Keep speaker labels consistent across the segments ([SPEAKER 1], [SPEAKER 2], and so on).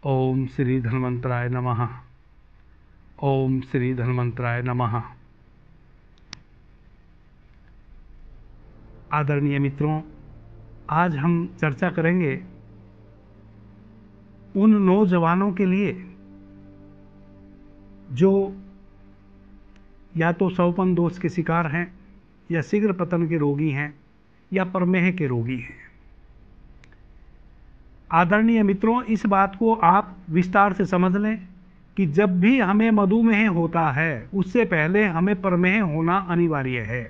[SPEAKER 1] ओम श्री धन्वंतराय नमः। ओम श्री धन्वंतराय नमः। आदरणीय मित्रों, आज हम चर्चा करेंगे उन नौजवानों के लिए जो या तो स्वपन दोष के शिकार हैं, या शीघ्र पतन के रोगी हैं, या प्रमेह के रोगी हैं। आदरणीय मित्रों, इस बात को आप विस्तार से समझ लें कि जब भी हमें मधुमेह होता है उससे पहले हमें प्रमेह होना अनिवार्य है।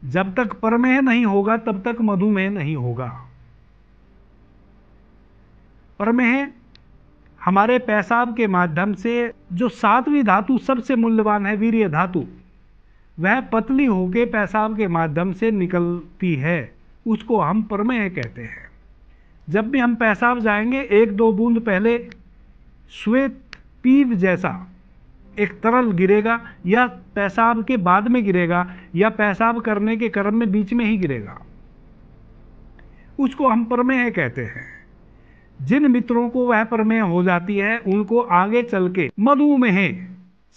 [SPEAKER 1] जब तक प्रमेह नहीं होगा तब तक मधुमेह नहीं होगा। प्रमेह हमारे पेशाब के माध्यम से जो 7वीं धातु सबसे मूल्यवान है, वीर्य धातु, वह पतली होकर पेशाब के माध्यम से निकलती है, उसको हम प्रमेह कहते हैं। जब भी हम पेशाब जाएंगे 1-2 बूंद पहले श्वेत पीप जैसा एक तरल गिरेगा, या पेशाब के बाद में गिरेगा, या पेशाब करने के क्रम में बीच में ही गिरेगा, उसको हम प्रमेह कहते हैं। जिन मित्रों को वह प्रमेह हो जाती है उनको आगे चल के मधुमेह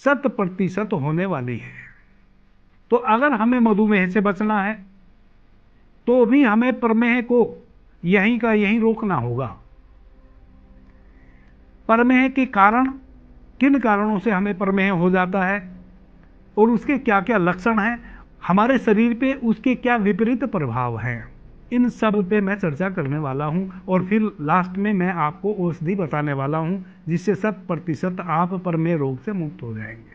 [SPEAKER 1] 100% होने वाली है। तो अगर हमें मधुमेह से बचना है तो भी हमें प्रमेह को यहीं का यहीं रोकना होगा। प्रमेह के कारण, किन कारणों से हमें प्रमेह हो जाता है और उसके क्या क्या लक्षण हैं, हमारे शरीर पे उसके क्या विपरीत प्रभाव हैं, इन सब पे मैं चर्चा करने वाला हूं। और फिर लास्ट में मैं आपको औषधि बताने वाला हूं जिससे 100% आप प्रमेह रोग से मुक्त हो जाएंगे।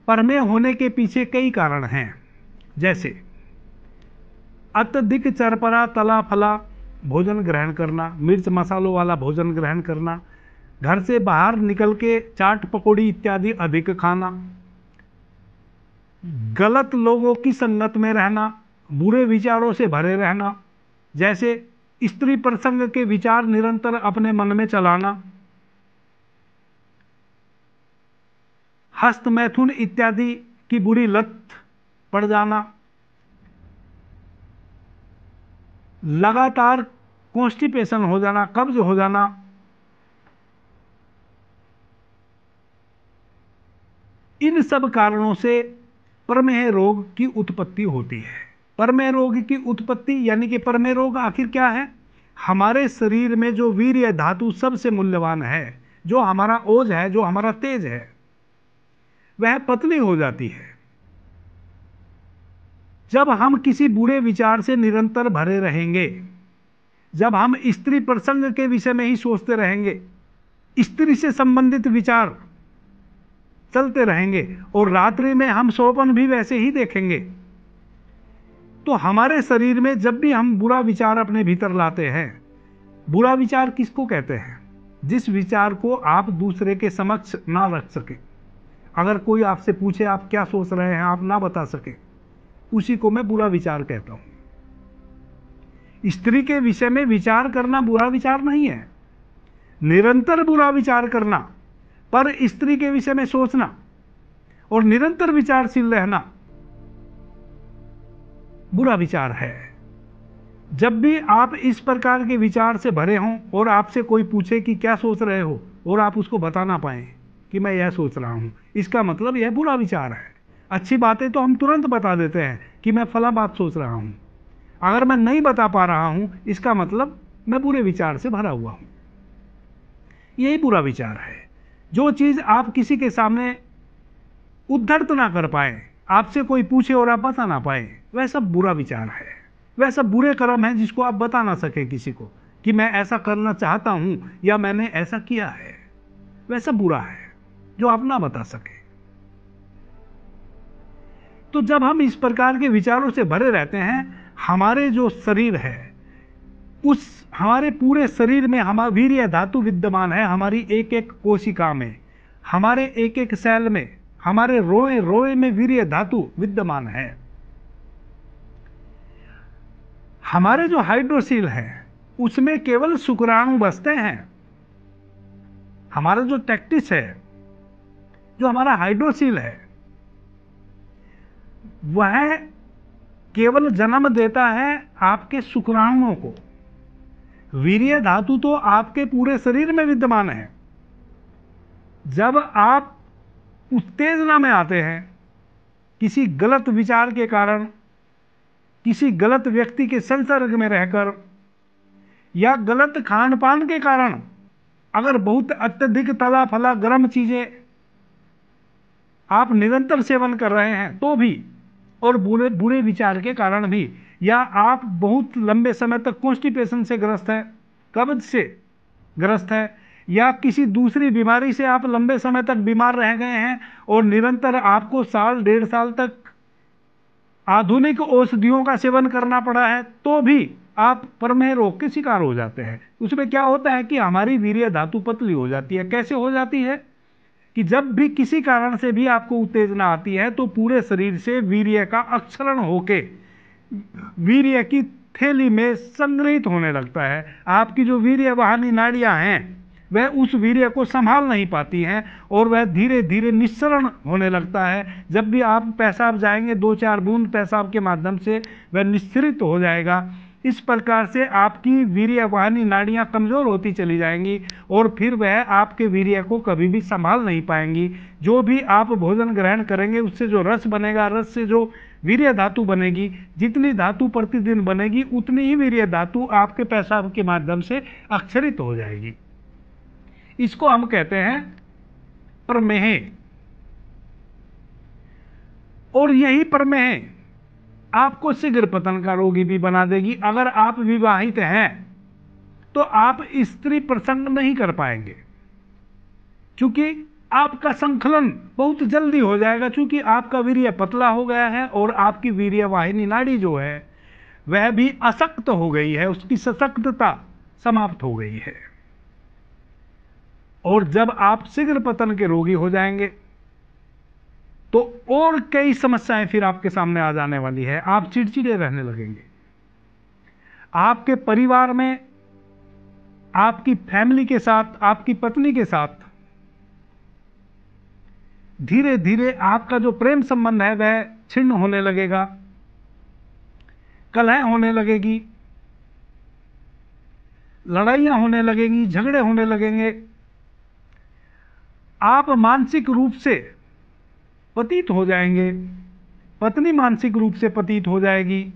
[SPEAKER 1] प्रमेह होने के पीछे कई कारण हैं, जैसे अत्यधिक चरपरा तला फला भोजन ग्रहण करना, मिर्च मसालों वाला भोजन ग्रहण करना, घर से बाहर निकल के चाट पकौड़ी इत्यादि अधिक खाना, गलत लोगों की संगत में रहना, बुरे विचारों से भरे रहना, जैसे स्त्री प्रसंग के विचार निरंतर अपने मन में चलाना, हस्त मैथुन इत्यादि की बुरी लत पड़ जाना, लगातार कॉन्स्टिपेशन हो जाना, कब्ज हो जाना, इन सब कारणों से प्रमेह रोग की उत्पत्ति होती है। प्रमेह रोग की उत्पत्ति यानी कि प्रमेह रोग आखिर क्या है? हमारे शरीर में जो वीर्य धातु सबसे मूल्यवान है, जो हमारा ओज है, जो हमारा तेज है, वह पतली हो जाती है। जब हम किसी बुरे विचार से निरंतर भरे रहेंगे, जब हम स्त्री प्रसंग के विषय में ही सोचते रहेंगे, स्त्री से संबंधित विचार चलते रहेंगे, और रात्रि में हम स्वप्न भी वैसे ही देखेंगे, तो हमारे शरीर में जब भी हम बुरा विचार अपने भीतर लाते हैं, बुरा विचार किसको कहते हैं? जिस विचार को आप दूसरे के समक्ष ना रख सके। अगर कोई आपसे पूछे आप क्या सोच रहे हैं, आप ना बता सके, उसी को मैं बुरा विचार कहता हूं। स्त्री के विषय में विचार करना बुरा विचार नहीं है। निरंतर बुरा विचार करना, पर स्त्री के विषय में सोचना और निरंतर विचारशील रहना बुरा विचार है। जब भी आप इस प्रकार के विचार से भरे हों और आपसे कोई पूछे कि क्या सोच रहे हो, और आप उसको बता ना पाए कि मैं यह सोच रहा हूं, इसका मतलब यह बुरा विचार है। अच्छी बातें तो हम तुरंत बता देते हैं कि मैं फला बात सोच रहा हूं। अगर मैं नहीं बता पा रहा हूं, इसका मतलब मैं बुरे विचार से भरा हुआ हूं। यही बुरा विचार है। जो चीज आप किसी के सामने उद्धृत ना कर पाए, आपसे कोई पूछे और आप बता ना पाए, वह सब बुरा विचार है। वह सब बुरे कर्म हैं जिसको आप बता ना सके किसी को कि मैं ऐसा करना चाहता हूं या मैंने ऐसा किया है। वह सब बुरा है जो आप ना बता सके। तो जब हम इस प्रकार के विचारों से भरे रहते हैं, हमारे जो शरीर है, उस हमारे पूरे शरीर में हमारा वीर्य धातु विद्यमान है। हमारी एक एक कोशिका में, हमारे एक एक सेल में, हमारे रोए रोए में वीर्य धातु विद्यमान है। हमारे जो हाइड्रोसील है उसमें केवल शुक्राणु बसते हैं। हमारा जो टेक्टिस है, जो हमारा हाइड्रोसील है, वह केवल जन्म देता है आपके शुक्राणुओं को। वीर्य धातु तो आपके पूरे शरीर में विद्यमान है। जब आप उत्तेजना में आते हैं, किसी गलत विचार के कारण, किसी गलत व्यक्ति के संसर्ग में रहकर, या गलत खान पान के कारण, अगर बहुत अत्यधिक तला फला गर्म चीजें आप निरंतर सेवन कर रहे हैं तो भी, और बुरे बुरे विचार के कारण भी, या आप बहुत लंबे समय तक कॉन्स्टिपेशन से ग्रस्त है, कब्ज से ग्रस्त है, या किसी दूसरी बीमारी से आप लंबे समय तक बीमार रह गए हैं और निरंतर आपको साल 1.5 साल तक आधुनिक औषधियों का सेवन करना पड़ा है, तो भी आप प्रमेह रोग के शिकार हो जाते हैं। उसमें क्या होता है कि हमारी वीर्य धातु पतली हो जाती है। कैसे हो जाती है कि जब भी किसी कारण से भी आपको उत्तेजना आती है तो पूरे शरीर से वीर्य का अक्षरण होके वीर्य की थैली में संग्रहित होने लगता है। आपकी जो वीर्य वाहिनी नाड़ियां हैं वह उस वीर्य को संभाल नहीं पाती हैं और वह धीरे धीरे निस्सरण होने लगता है। जब भी आप पेशाब जाएंगे 2-4 बूंद पेशाब के माध्यम से वह निस्सरित हो जाएगा। इस प्रकार से आपकी वीर्य वाहिनी नाड़ियां कमजोर होती चली जाएंगी और फिर वह आपके वीर्य को कभी भी संभाल नहीं पाएंगी। जो भी आप भोजन ग्रहण करेंगे उससे जो रस बनेगा, रस से जो वीर्य धातु बनेगी, जितनी धातु प्रतिदिन बनेगी उतनी ही वीर्य धातु आपके पेशाब के माध्यम से अक्षरित हो जाएगी। इसको हम कहते हैं प्रमेह। और यही प्रमेह आपको शीघ्र पतन का रोगी भी बना देगी। अगर आप विवाहित हैं तो आप स्त्री प्रसंग नहीं कर पाएंगे, क्योंकि आपका संकलन बहुत जल्दी हो जाएगा, क्योंकि आपका वीर्य पतला हो गया है और आपकी वीर्य वाहिनी नाड़ी जो है वह भी अशक्त हो गई है, उसकी सशक्तता समाप्त हो गई है। और जब आप शीघ्र पतन के रोगी हो जाएंगे तो और कई समस्याएं फिर आपके सामने आ जाने वाली है। आप चिड़चिड़े रहने लगेंगे। आपके परिवार में, आपकी फैमिली के साथ, आपकी पत्नी के साथ धीरे धीरे आपका जो प्रेम संबंध है वह छिन्न होने लगेगा, कलह होने लगेगी, लड़ाइयां होने लगेंगी, झगड़े होने लगेंगे। आप मानसिक रूप से पतित हो जाएंगे, पत्नी मानसिक रूप से पतित हो जाएगी,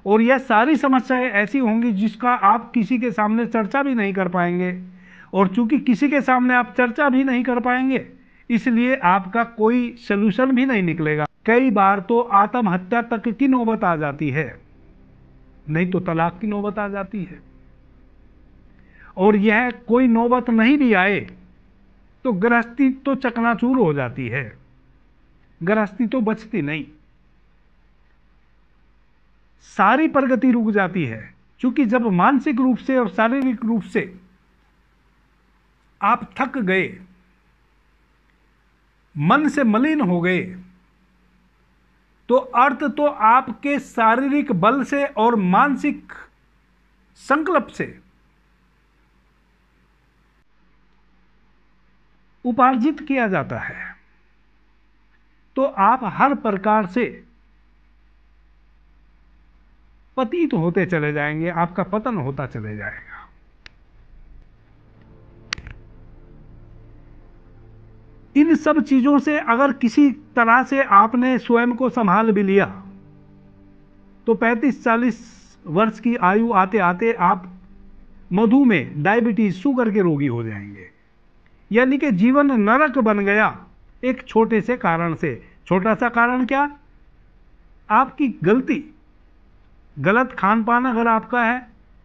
[SPEAKER 1] और यह सारी समस्याएं ऐसी होंगी जिसका आप किसी के सामने चर्चा भी नहीं कर पाएंगे। और चूंकि किसी के सामने आप चर्चा भी नहीं कर पाएंगे इसलिए आपका कोई सलूशन भी नहीं निकलेगा। कई बार तो आत्महत्या तक की नौबत आ जाती है, नहीं तो तलाक की नौबत आ जाती है। और यह कोई नौबत नहीं भी आए तो गृहस्थी तो चकनाचूर हो जाती है, गृहस्थी तो बचती नहीं, सारी प्रगति रुक जाती है। क्योंकि जब मानसिक रूप से और शारीरिक रूप से आप थक गए, मन से मलिन हो गए, तो अर्थ तो आपके शारीरिक बल से और मानसिक संकल्प से उपार्जित किया जाता है। तो आप हर प्रकार से पतित होते चले जाएंगे, आपका पतन होता चले जाएगा। इन सब चीजों से अगर किसी तरह से आपने स्वयं को संभाल भी लिया तो 35-40 वर्ष की आयु आते आते आप मधुमेह, डायबिटीज, शुगर के रोगी हो जाएंगे। यानी कि जीवन नरक बन गया एक छोटे से कारण से। छोटा सा कारण क्या? आपकी गलती, गलत खान पान अगर आपका है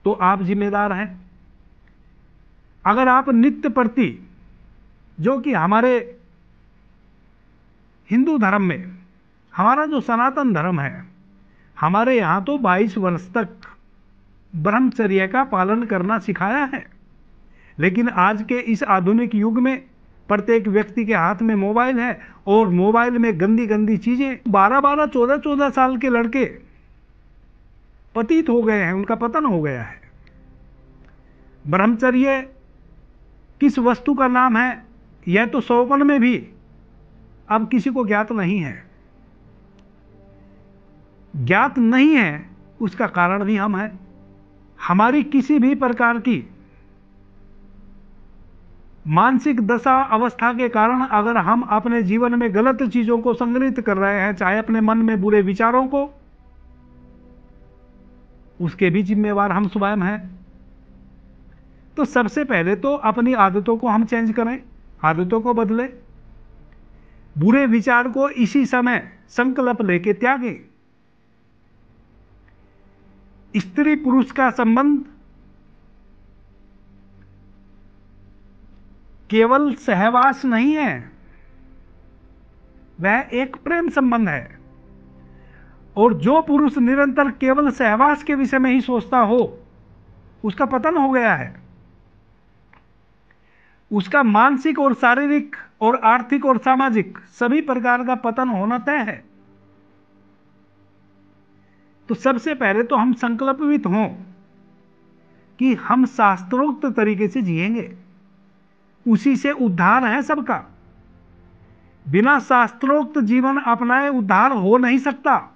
[SPEAKER 1] तो आप जिम्मेदार हैं। अगर आप नित्य प्रति, जो कि हमारे हिंदू धर्म में, हमारा जो सनातन धर्म है, हमारे यहाँ तो 22 वर्ष तक ब्रह्मचर्य का पालन करना सिखाया है। लेकिन आज के इस आधुनिक युग में प्रत्येक व्यक्ति के हाथ में मोबाइल है और मोबाइल में गंदी गंदी चीजें, 12-12, 14-14 साल के लड़के पतित हो गए हैं, उनका पतन हो गया है। ब्रह्मचर्य किस वस्तु का नाम है यह तो सौपन में भी अब किसी को ज्ञात नहीं है। ज्ञात नहीं है उसका कारण भी हम हैं। हमारी किसी भी प्रकार की मानसिक दशा अवस्था के कारण अगर हम अपने जीवन में गलत चीजों को संग्रहित कर रहे हैं, चाहे अपने मन में बुरे विचारों को, उसके भी जिम्मेवार हम स्वयं हैं। तो सबसे पहले तो अपनी आदतों को हम चेंज करें, आदतों को बदलें, बुरे विचार को इसी समय संकल्प लेके त्यागें। स्त्री पुरुष का संबंध केवल सहवास नहीं है, वह एक प्रेम संबंध है। और जो पुरुष निरंतर केवल सहवास के विषय में ही सोचता हो, उसका पतन हो गया है। उसका मानसिक और शारीरिक और आर्थिक और सामाजिक सभी प्रकार का पतन होना तय है। तो सबसे पहले तो हम संकल्पित हों कि हम शास्त्रोक्त तरीके से जिएंगे, उसी से उद्धार है सबका। बिना शास्त्रोक्त जीवन अपनाए उद्धार हो नहीं सकता,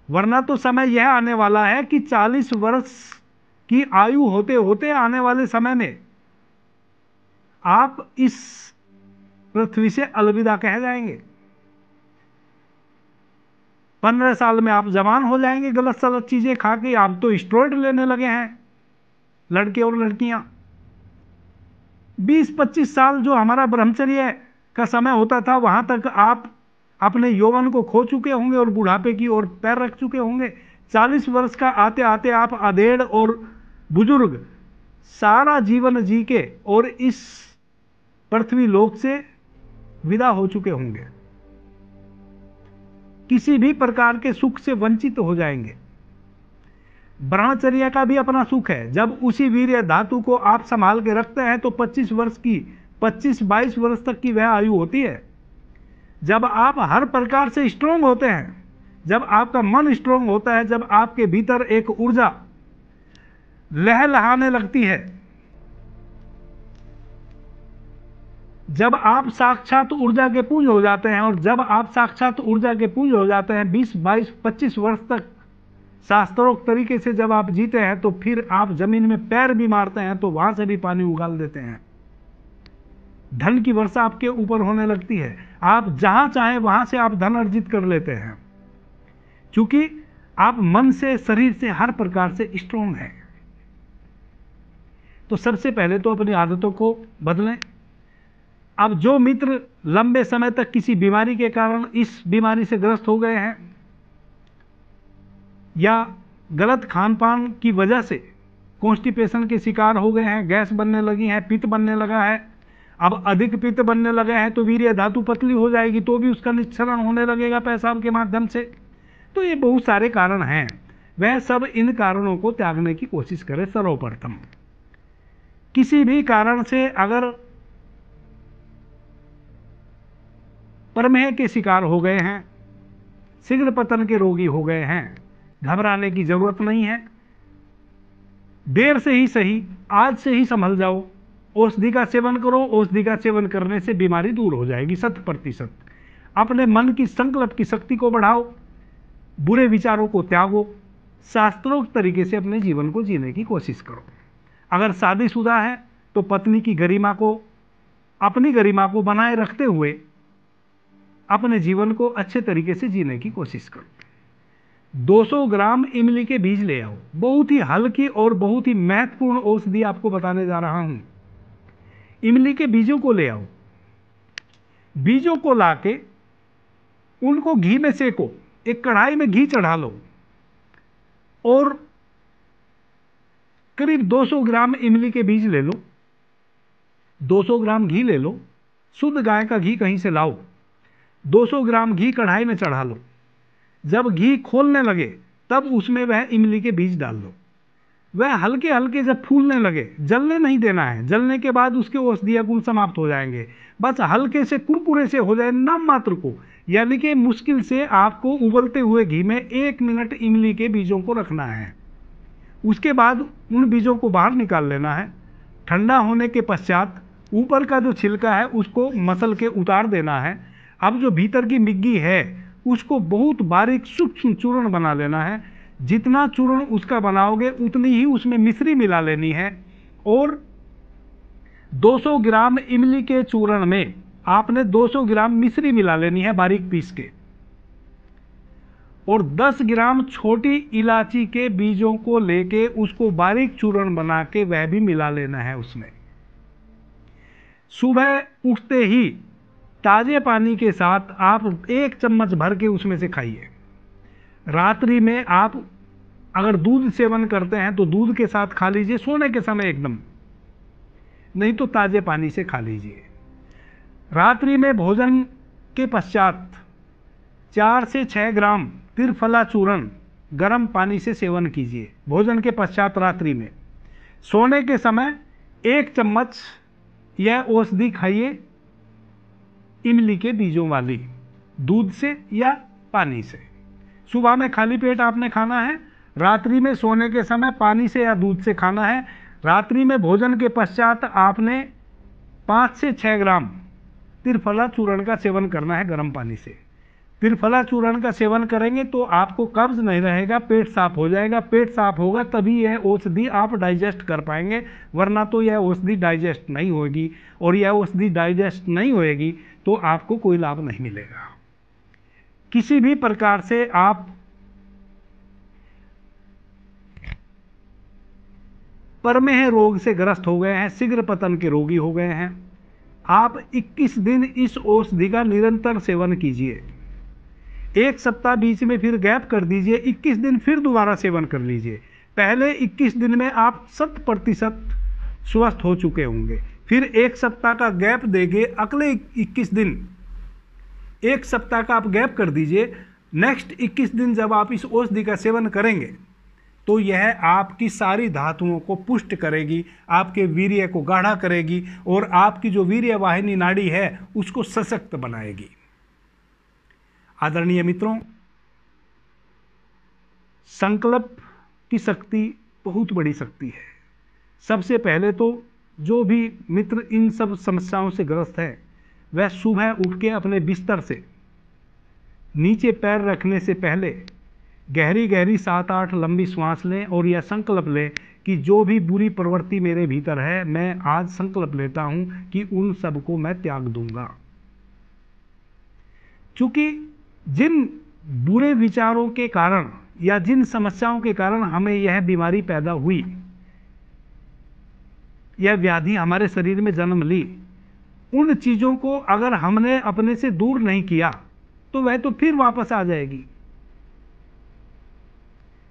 [SPEAKER 1] वरना तो समय यह आने वाला है कि 40 वर्ष की आयु होते होते आने वाले समय में आप इस पृथ्वी से अलविदा कह जाएंगे। 15 साल में आप जवान हो जाएंगे गलत सलत चीजें खा के। आप तो स्टेरॉइड लेने लगे हैं, लड़के और लड़कियां। 20-25 साल जो हमारा ब्रह्मचर्य का समय होता था, वहां तक आप अपने यौवन को खो चुके होंगे और बुढ़ापे की ओर पैर रख चुके होंगे। 40 वर्ष का आते आते आप अधेड़ और बुजुर्ग सारा जीवन जी के और इस पृथ्वी लोक से विदा हो चुके होंगे, किसी भी प्रकार के सुख से वंचित हो जाएंगे। ब्रह्मचर्य का भी अपना सुख है। जब उसी वीर्य धातु को आप संभाल के रखते हैं तो 25-22 वर्ष तक की वह आयु होती है। जब आप हर प्रकार से स्ट्रोंग होते हैं, जब आपका मन स्ट्रोंग होता है, जब आपके भीतर एक ऊर्जा लहलहाने लगती है, जब आप साक्षात ऊर्जा के पुंज हो जाते हैं, और जब आप साक्षात ऊर्जा के पुंज हो जाते हैं 20-22-25 वर्ष तक शास्त्रोक्त तरीके से जब आप जीते हैं, तो फिर आप जमीन में पैर भी मारते हैं तो वहां से भी पानी उगाल देते हैं। धन की वर्षा आपके ऊपर होने लगती है। आप जहां चाहे वहां से आप धन अर्जित कर लेते हैं, क्योंकि आप मन से, शरीर से, हर प्रकार से स्ट्रोंग हैं। तो सबसे पहले तो अपनी आदतों को बदलें। अब जो मित्र लंबे समय तक किसी बीमारी के कारण इस बीमारी से ग्रस्त हो गए हैं, या गलत खान पान की वजह से कॉन्स्टिपेशन के शिकार हो गए हैं, गैस बनने लगी है, पित्त बनने लगा है, अब अधिक पित्त बनने लगे हैं तो वीर्य धातु पतली हो जाएगी, तो भी उसका निस्सरण होने लगेगा पेशाब के माध्यम से। तो ये बहुत सारे कारण हैं। वह सब इन कारणों को त्यागने की कोशिश करें। सर्वप्रथम किसी भी कारण से अगर प्रमेह के शिकार हो गए हैं, शीघ्र पतन के रोगी हो गए हैं, घबराने की जरूरत नहीं है। देर से ही सही, आज से ही संभल जाओ, औषधि का सेवन करो। औषधि का सेवन करने से बीमारी दूर हो जाएगी 100%। अपने मन की संकल्प की शक्ति को बढ़ाओ, बुरे विचारों को त्यागो, शास्त्रोक्त तरीके से अपने जीवन को जीने की कोशिश करो। अगर शादीशुदा है तो पत्नी की गरिमा को, अपनी गरिमा को बनाए रखते हुए अपने जीवन को अच्छे तरीके से जीने की कोशिश करो। 200 ग्राम इमली के बीज ले आओ। बहुत ही हल्की और बहुत ही महत्वपूर्ण औषधि आपको बताने जा रहा हूं। इमली के बीजों को ले आओ। बीजों को लाके उनको घी में सेको। एक कढ़ाई में घी चढ़ा लो और करीब 200 ग्राम इमली के बीज ले लो। 200 ग्राम घी ले लो, शुद्ध गाय का घी कहीं से लाओ। 200 ग्राम घी कढ़ाई में चढ़ा लो। जब घी खोलने लगे तब उसमें वह इमली के बीज डाल दो। वह हल्के हल्के जब फूलने लगे, जलने नहीं देना है। जलने के बाद उसके औषधीय गुण समाप्त हो जाएंगे। बस हल्के से कुरकुरे से हो जाए नाम मात्र को, यानी कि मुश्किल से आपको उबलते हुए घी में 1 मिनट इमली के बीजों को रखना है। उसके बाद उन बीजों को बाहर निकाल लेना है। ठंडा होने के पश्चात ऊपर का जो छिलका है उसको मसल के उतार देना है। अब जो भीतर की मिग्गी है उसको बहुत बारीक सूक्ष्म चूर्ण बना लेना है। जितना चूर्ण उसका बनाओगे उतनी ही उसमें मिश्री मिला लेनी है। और 200 ग्राम इमली के चूर्ण में आपने 200 ग्राम मिश्री मिला लेनी है बारीक पीस के। और 10 ग्राम छोटी इलायची के बीजों को लेके उसको बारीक चूर्ण बना के वह भी मिला लेना है उसमें। सुबह उठते ही ताजे पानी के साथ आप 1 चम्मच भर के उसमें से खाइए। रात्रि में आप अगर दूध सेवन करते हैं तो दूध के साथ खा लीजिए सोने के समय एकदम, नहीं तो ताजे पानी से खा लीजिए। रात्रि में भोजन के पश्चात 4 से 6 ग्राम त्रिफला चूर्ण गर्म पानी से सेवन कीजिए भोजन के पश्चात रात्रि में। सोने के समय 1 चम्मच यह औषधि खाइए इमली के बीजों वाली, दूध से या पानी से। सुबह में खाली पेट आपने खाना है, रात्रि में सोने के समय पानी से या दूध से खाना है। रात्रि में भोजन के पश्चात आपने 5 से 6 ग्राम त्रिफला चूर्ण का सेवन करना है गर्म पानी से। त्रिफला चूर्ण का सेवन करेंगे तो आपको कब्ज नहीं रहेगा, पेट साफ हो जाएगा। पेट साफ होगा तभी यह औषधि आप डाइजेस्ट कर पाएंगे, वरना तो यह औषधि डाइजेस्ट नहीं होगी। और यह औषधि डाइजेस्ट नहीं होएगी तो आपको कोई लाभ नहीं मिलेगा। किसी भी प्रकार से आप प्रमेह रोग से ग्रस्त हो गए हैं, शीघ्र पतन के रोगी हो गए हैं, आप 21 दिन इस औषधि का निरंतर सेवन कीजिए। 1 सप्ताह बीच में फिर गैप कर दीजिए, 21 दिन फिर दोबारा सेवन कर लीजिए। पहले 21 दिन में आप 100% स्वस्थ हो चुके होंगे। फिर 1 सप्ताह का गैप देंगे, अगले 21 दिन 1 सप्ताह का आप गैप कर दीजिए। नेक्स्ट 21 दिन जब आप इस औषधि का सेवन करेंगे तो यह आपकी सारी धातुओं को पुष्ट करेगी, आपके वीर्य को गाढ़ा करेगी और आपकी जो वीर्य वाहिनी नाड़ी है उसको सशक्त बनाएगी। आदरणीय मित्रों, संकल्प की शक्ति बहुत बड़ी शक्ति है। सबसे पहले तो जो भी मित्र इन सब समस्याओं से ग्रस्त है वह सुबह उठ के अपने बिस्तर से नीचे पैर रखने से पहले गहरी गहरी 7-8 लंबी सांस लें और यह संकल्प लें कि जो भी बुरी प्रवृत्ति मेरे भीतर है मैं आज संकल्प लेता हूं कि उन सब को मैं त्याग दूंगा। क्योंकि जिन बुरे विचारों के कारण या जिन समस्याओं के कारण हमें यह बीमारी पैदा हुई, यह व्याधि हमारे शरीर में जन्म ली, उन चीज़ों को अगर हमने अपने से दूर नहीं किया तो वह तो फिर वापस आ जाएगी।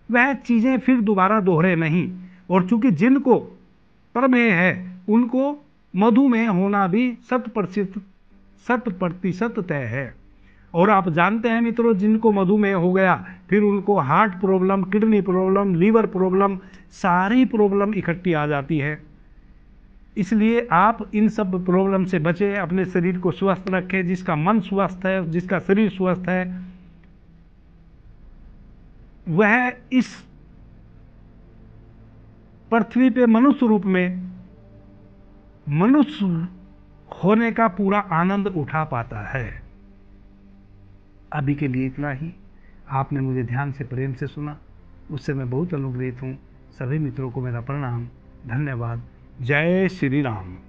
[SPEAKER 1] वह चीज़ें फिर दोबारा दोहरे नहीं। और चूंकि जिनको प्रमेह है उनको मधुमेह होना भी 100% तय है। और आप जानते हैं मित्रों, जिनको मधुमेह हो गया फिर उनको heart problem, kidney problem, liver problem, सारी प्रॉब्लम इकट्ठी आ जाती है। इसलिए आप इन सब प्रॉब्लम से बचें, अपने शरीर को स्वस्थ रखें। जिसका मन स्वस्थ है, जिसका शरीर स्वस्थ है, वह इस पृथ्वी पे मनुष्य रूप में मनुष्य होने का पूरा आनंद उठा पाता है। अभी के लिए इतना ही। आपने मुझे ध्यान से, प्रेम से सुना, उससे मैं बहुत अनुग्रहित हूँ। सभी मित्रों को मेरा प्रणाम, धन्यवाद। जय श्री राम।